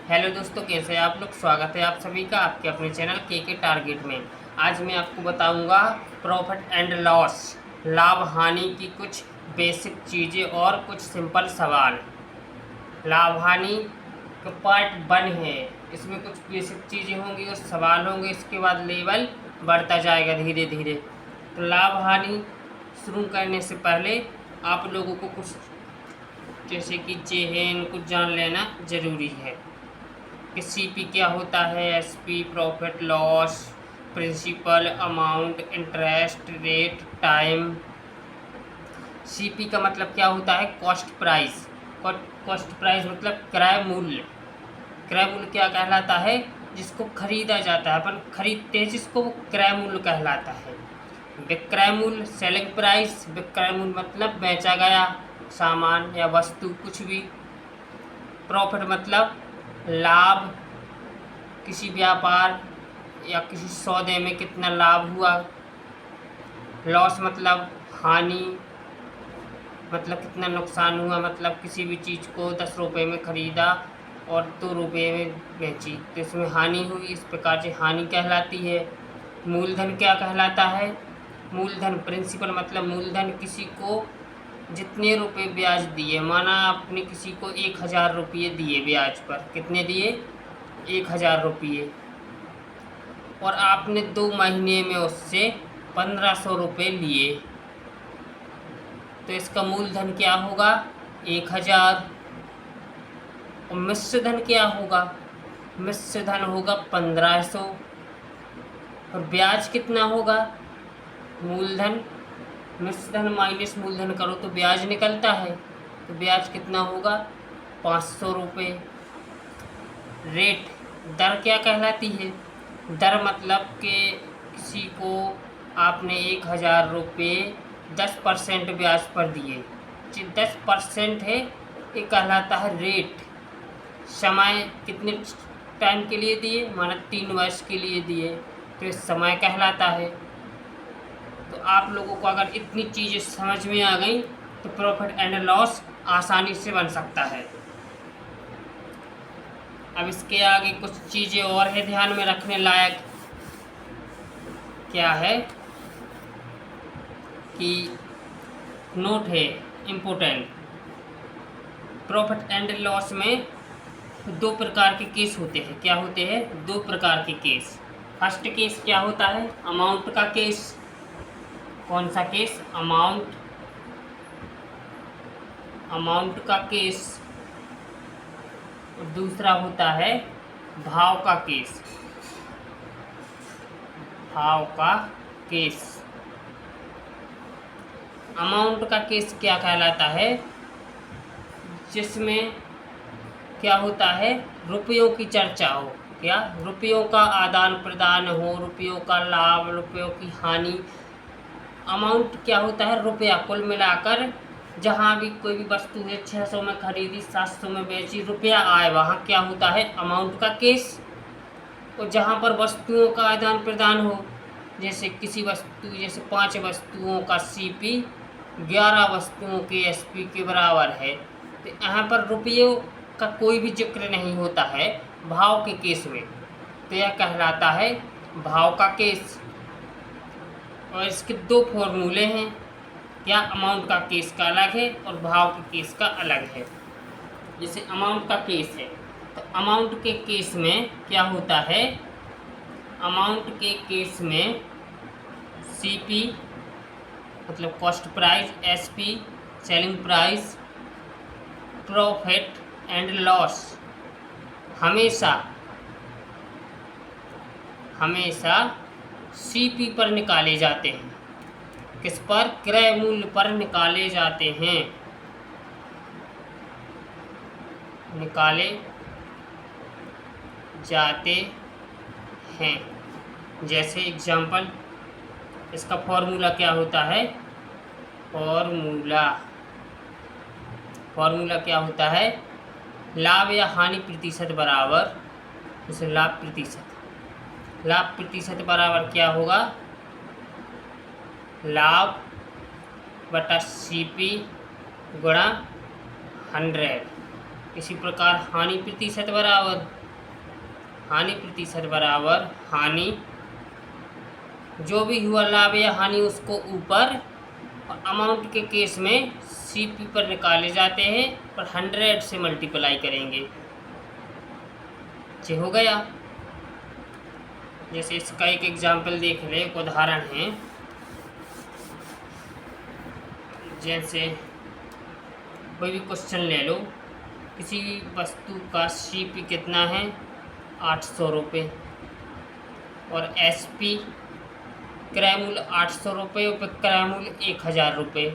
Hello दोस्तों, कैसे हैं आप लोग। स्वागत है आप सभी का आपके अपने चैनल के टारगेट में। आज मैं आपको बताऊंगा प्रॉफिट एंड लॉस, लाभ हानि की कुछ बेसिक चीज़ें और कुछ सिंपल सवाल। लाभ हानि का पार्ट 1 है। इसमें कुछ बेसिक चीज़ें होंगी और सवाल होंगे, इसके बाद लेवल बढ़ता जाएगा धीरे धीरे। तो लाभ हानि शुरू करने से पहले आप लोगों को कुछ जैसे कि चेहन कुछ जान लेना ज़रूरी है कि सीपी क्या होता है, SP profit loss, principal, amount, interest rate, time. CP का मतलब क्या होता है, कॉस्ट प्राइस। कॉस्ट प्राइस मतलब क्रय मूल्य। क्रय मूल्य क्या कहलाता है, जिसको खरीदा जाता है, अपन खरीदते हैं जिसको, वो क्रय मूल्य कहलाता है। विक्रय मूल्य सेलिंग प्राइस। विक्रय मूल्य मतलब बेचा गया सामान या वस्तु कुछ भी। प्रॉफिट मतलब लाभ, किसी व्यापार या किसी सौदे में कितना लाभ हुआ। लॉस मतलब हानि, मतलब कितना नुकसान हुआ, मतलब किसी भी चीज़ को 10 रुपये में ख़रीदा और 2 रुपये में बेची तो इसमें हानि हुई, इस प्रकार से हानि कहलाती है। मूलधन क्या कहलाता है, मूलधन प्रिंसिपल मतलब मूलधन, किसी को जितने रुपए ब्याज दिए, माना आपने किसी को 1000 रुपये दिए ब्याज पर, कितने दिए, 1000 रुपये, और आपने 2 महीने में उससे 1500 रुपये लिए, तो इसका मूलधन क्या होगा, 1000। और मिश्र धन क्या होगा, मिश्र धन होगा 1500। और ब्याज कितना होगा, मूलधन मिश्र धन माइनस मूलधन करो तो ब्याज निकलता है, तो ब्याज कितना होगा, 500 रुपये। रेट दर क्या कहलाती है, दर मतलब कि किसी को आपने 1000 रुपये 10% ब्याज पर दिए, जो 10% है ये कहलाता है रेट। समय कितने टाइम के लिए दिए, माना 3 वर्ष के लिए दिए, तो ये समय कहलाता है। तो आप लोगों को अगर इतनी चीज़ें समझ में आ गई तो प्रॉफिट एंड लॉस आसानी से बन सकता है। अब इसके आगे कुछ चीज़ें और है ध्यान में रखने लायक। क्या है कि नोट है इम्पोर्टेंट, प्रॉफिट एंड लॉस में 2 प्रकार के केस होते हैं। क्या होते हैं, 2 प्रकार के केस। फर्स्ट केस क्या होता है, अमाउंट का केस। कौन सा केस, अमाउंट, अमाउंट का केस। और दूसरा होता है भाव का केस, भाव का केस। अमाउंट का केस क्या कहलाता है, जिसमें क्या होता है, रुपयों की चर्चा हो, क्या रुपयों का आदान प्रदान हो, रुपयों का लाभ, रुपयों की हानि। अमाउंट क्या होता है, रुपया, कुल मिलाकर जहाँ भी कोई भी वस्तु है 600 में खरीदी 700 में बेची, रुपया आए, वहाँ क्या होता है, अमाउंट का केस। और जहाँ पर वस्तुओं का आदान प्रदान हो, जैसे किसी वस्तु, जैसे 5 वस्तुओं का सीपी 11 वस्तुओं के एसपी के बराबर है, तो यहाँ पर रुपयों का कोई भी जिक्र नहीं होता है भाव के केस में, तो यह कहलाता है भाव का केस। और इसके 2 फॉर्मूले हैं, क्या, अमाउंट का केस का अलग है और भाव के केस का अलग है। जैसे अमाउंट का केस है, तो अमाउंट के केस में क्या होता है, अमाउंट के केस में सीपी मतलब cost price, SP selling price, profit and loss हमेशा हमेशा सीपी पर निकाले जाते हैं। किस पर, क्रय मूल्य पर निकाले जाते हैं, निकाले जाते हैं। जैसे एग्जाम्पल, इसका फॉर्मूला क्या होता है, फॉर्मूला क्या होता है, लाभ या हानि प्रतिशत बराबर, जैसे लाभ प्रतिशत बराबर क्या होगा, लाभ बटा सीपी गुणा 100। इसी प्रकार हानि प्रतिशत बराबर हानि, जो भी हुआ लाभ या हानि उसको ऊपर, और अमाउंट के केस में सीपी पर निकाले जाते हैं और 100 से मल्टीप्लाई करेंगे। ये हो गया। जैसे इसका एक एग्जाम्पल देख ले, एक उदाहरण है। जैसे कोई भी क्वेश्चन ले लो, किसी वस्तु का सीपी कितना है 800 रुपये, और एसपी क्रय मूल्य 800 रुपये, क्रय मूल्य 1000 रुपये।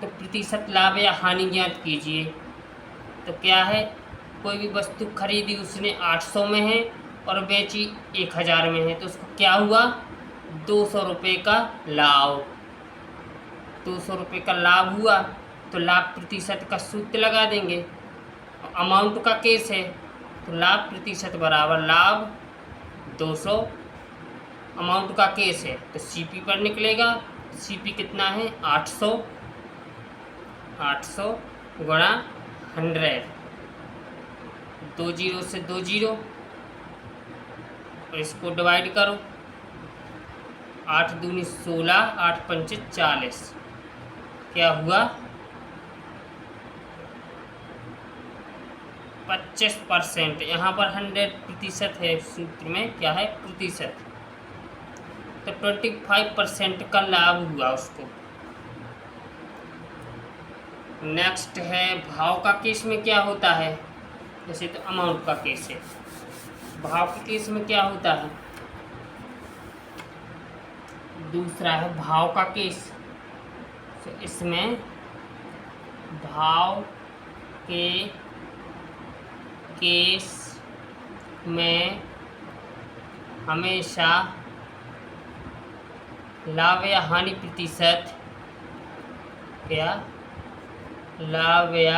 तो प्रतिशत लाभ या हानि ज्ञात कीजिए। तो क्या है, कोई भी वस्तु खरीदी उसने 800 में है और बेची 1000 में है, तो उसको क्या हुआ, 200 रुपये का लाभ। 200 रुपये का लाभ हुआ तो लाभ प्रतिशत का सूत्र लगा देंगे। अमाउंट का केस है तो लाभ प्रतिशत बराबर लाभ 200, अमाउंट का केस है तो सीपी पर निकलेगा। सीपी कितना है 800 गुणा 100, 2 जीरो से 2 जीरो, और इसको डिवाइड करो। 8 दूनी 16, 8 पंचे 40, क्या हुआ 25%। यहाँ पर 100% है, सूत्र में क्या है प्रतिशत, तो 25% का लाभ हुआ उसको। नेक्स्ट है भाव का केस में क्या होता है। जैसे तो अमाउंट का केस है, भाव के केस में क्या होता है, दूसरा है भाव का केस। तो इसमें भाव के केस में हमेशा लाभ या हानि प्रतिशत, क्या लाभ या